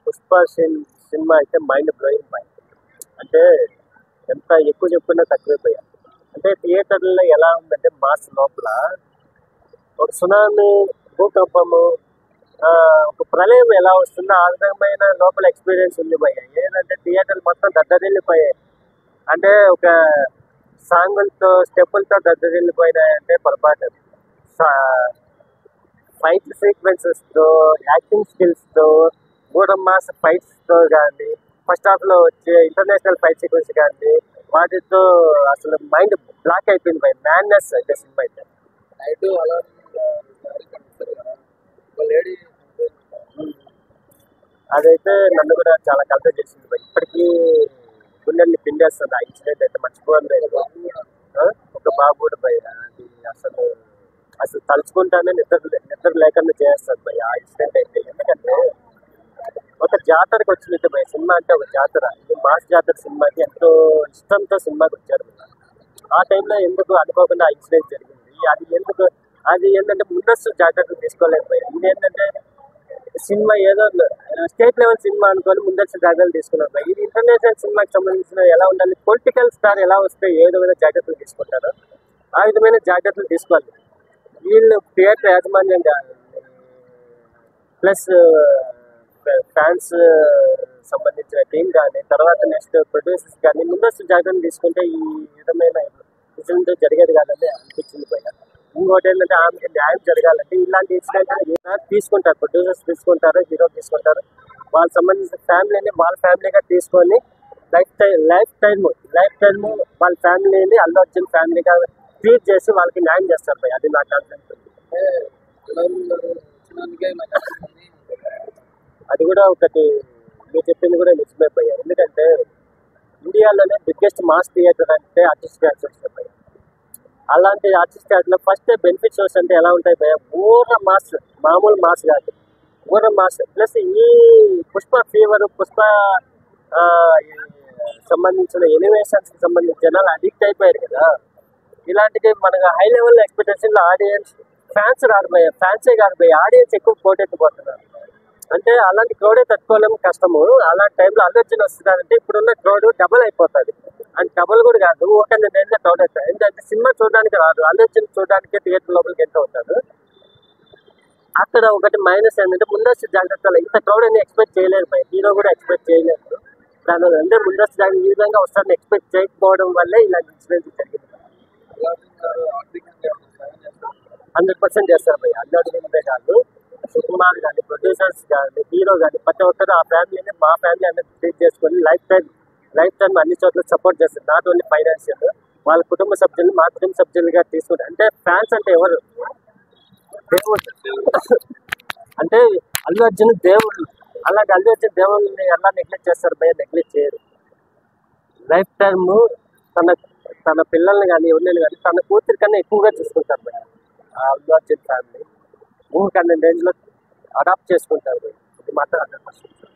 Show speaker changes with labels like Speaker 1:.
Speaker 1: Pushpa cinema అయితే mind blowing mind. అంటే ఎంత ఎక్కువ చెప్పుకున్నా తక్కువైపోయా. అంటే థియేటర్లో ఎలా ఉందంటే మాస్ లోపల ఒక సునామీ, భూకంపము, ఒక ప్రళయం ఎలా వస్తుందో ఆ విధమైన లోపల ఎక్స్పీరియన్స్ ఉంది భయ్య. ఏంటంటే థియేటర్లు మొత్తం దద్దరిల్లిపోయాయి. అంటే ఒక సాంగులతో స్టెప్పులతో దద్దరిల్లిపోయినాయంటే పొరపాటు. ఫైట్ సీక్వెన్సెస్తో, యాక్టింగ్ స్కిల్స్తో, మూడు మాస్ ఫైట్స్తో కానీ, ఫస్ట్ హాఫ్లో వచ్చే ఇంటర్నేషనల్ ఫైట్ సీక్వెన్స్ కానీ, వాటితో అసలు మైండ్ బ్లాక్ అయిపోయింది బై మ్యాన్నెస్ అయితే సినిమా అయితే.
Speaker 2: నైట్ అలా లేడీ
Speaker 1: అదైతే నన్ను కూడా చాలా కల్పన చేసింది బై. ఇప్పటికీ గుండెల్ని పిండేస్తుంది ఆ ఇన్సిడెంట్ అయితే, మర్చిపోలేదు. ఒక బాబు కూడా బై, అది అసలు అసలు తలుచుకుంటానే నిద్ర లేకుండా చేస్తుంది భయ ఆ ఇన్సిడెంట్ అయితే. ఎందుకంటే ఒక జాతరకు వచ్చినట్టు భయ సినిమా అంటే ఒక జాతర. ఇది మాస్ జాతర సినిమాకి ఎంతో ఇష్టంతో సినిమాకి వచ్చారు. ఆ టైంలో ఎందుకు అనుకోకుండా ఆ ఇన్సిడెంట్ జరిగింది. అది ఏంటంటే ముందస్తు జాగ్రత్తలు తీసుకోలేకపోయాయి. ఇది ఏంటంటే సినిమా ఏదో స్టేట్ లెవెల్ సినిమా అనుకొని ముందస్తు జాగ్రత్తలు తీసుకున్నారు. ఇది ఇంటర్నేషనల్ సినిమాకి సంబంధించిన ఎలా ఉండాలి, పొలిటికల్ స్టార్ ఎలా వస్తే ఏ విధమైన జాగ్రత్తలు తీసుకుంటారో ఆ విధమైన జాగ్రత్తలు తీసుకోవాలి. వీళ్ళు థియేటర్ యాజమాన్యం కానీ, ప్లస్ ఫ్యాన్స్ సంబంధించిన టీం కానీ, తర్వాత నెక్స్ట్ ప్రొడ్యూసర్స్ కానీ ముందస్తు జాగ్రత్తలు తీసుకుంటే ఈ విధమైన ఇన్సిడెంట్ జరిగేది కాదని అనిపించింది భయ. ఇంకోటి ఏంటంటే ఆమెకి న్యాయం జరగాలంటే ఇలాంటి ఇన్సిడెంట్ తీసుకుంటారు, ప్రొడ్యూసర్స్ తీసుకుంటారు, హీరో తీసుకుంటారు. వాళ్ళకి సంబంధించిన ఫ్యామిలీని వాళ్ళ ఫ్యామిలీగా తీసుకొని లైఫ్ టైమ్ వాళ్ళ ఫ్యామిలీని అల్లు అర్జున్ ఫ్యామిలీగా ట్రీట్ చేసి వాళ్ళకి న్యాయం చేస్తారు భయ. అది నా కాన్ఫిడెన్స్. అది కూడా ఒకటి మీరు చెప్పింది కూడా నిజమే భయ. ఎందుకంటే ఇండియాలోనే బిగ్గెస్ట్ మాస్ థియేటర్ అంటే ఆర్టిస్ట్ థియేటర్స్ భయ. అలాంటి ఆర్టిస్ట్ థియేటర్లో ఫస్ట్ బెనిఫిట్ షోస్ అంటే ఎలా ఉంటాయి భయ, ఊర మాస్, మామూలు మాస్ కాదు, ఊర మాస్. ప్లస్ ఈ పుష్ప ఫీవర్, పుష్ప సంబంధించిన ఎలివేషన్స్కి సంబంధించిన జనాలు అడిక్ట్ అయిపోయారు కదా. ఇలాంటివి మనకు హై లెవెల్ ఎక్స్పెక్టేషన్లో ఆడియన్స్, ఫ్యాన్స్ రాదు భయ, ఫ్యాన్సే కాదు భయ, ఆడియన్స్ ఎక్కువ పోటెత్తిపోతున్నారు. అంటే అలాంటి క్రౌడే తట్టుకోవడం కష్టము. అలాంటి టైంలో అల్లు అర్జున్ వస్తున్నారంటే ఇప్పుడున్న క్రౌడ్ డబుల్ అయిపోతుంది. అండ్ డబుల్ కూడా కాదు, ఒక నేను క్రౌడ్ అవుతారు. ఎందుకంటే సినిమా చూడడానికి రాదు, అల్లు అర్జున్ చూడడానికి థియేటర్ లోపలికి ఎంతో ఉంటారు. అక్కడ ఒకటి మైనస్ ఏంటంటే ముందస్తు జాగ్రత్తలు, ఇంత క్రౌడ్ అని ఎక్స్పెక్ట్ చేయలేదు భయ, హీరో కూడా ఎక్స్పెక్ట్ చేయలేదు. దాని అంటే ముందస్తు జాగ్రత్త ఈ విధంగా వస్తారని ఎక్స్పెక్ట్ చేయకపోవడం వల్లే ఇలాంటి ఇన్సిడెంట్ జరిగింది. 100% చేస్తారు భయ. అల్లు అర్జున్ కాదు, సుకుమార్ కానీ, ప్రొడ్యూసర్స్ కానీ, హీరో కానీ, ప్రతి ఒక్కరు ఆ ఫ్యామిలీని మా ఫ్యామిలీ అనేది ట్రీట్ చేసుకొని లైఫ్ టైం అన్ని చోట్ల సపోర్ట్ చేస్తారు. నాట్ ఓన్లీ ఫైనాన్షియల్, వాళ్ళ కుటుంబ సభ్యులు మా కుటుంబ సభ్యులుగా తీసుకుంటారు. అంటే ఫ్యాన్స్ అంటే ఎవరు, దేవుడు. అంటే అల్లు అర్జున్ దేవుళ్ళు. అలాగే అల్లు అర్జున్ దేవుళ్ళని ఎలా నెగ్లెక్ట్ చేస్తారు భయ, నెగ్లెక్ట్ చేయరు. లైఫ్ టైమ్ తన పిల్లల్ని కానీ, ఎవరిని కానీ తన కూతురి కన్నా ఎక్కువగా చూసుకుంటారు భయ. అల్లు అర్జున్ ఫ్యామిలీ ఊరికన్నా రేంజ్లో అడాప్ట్ చేసుకుంటారు. ఇది మాత్రం 100%.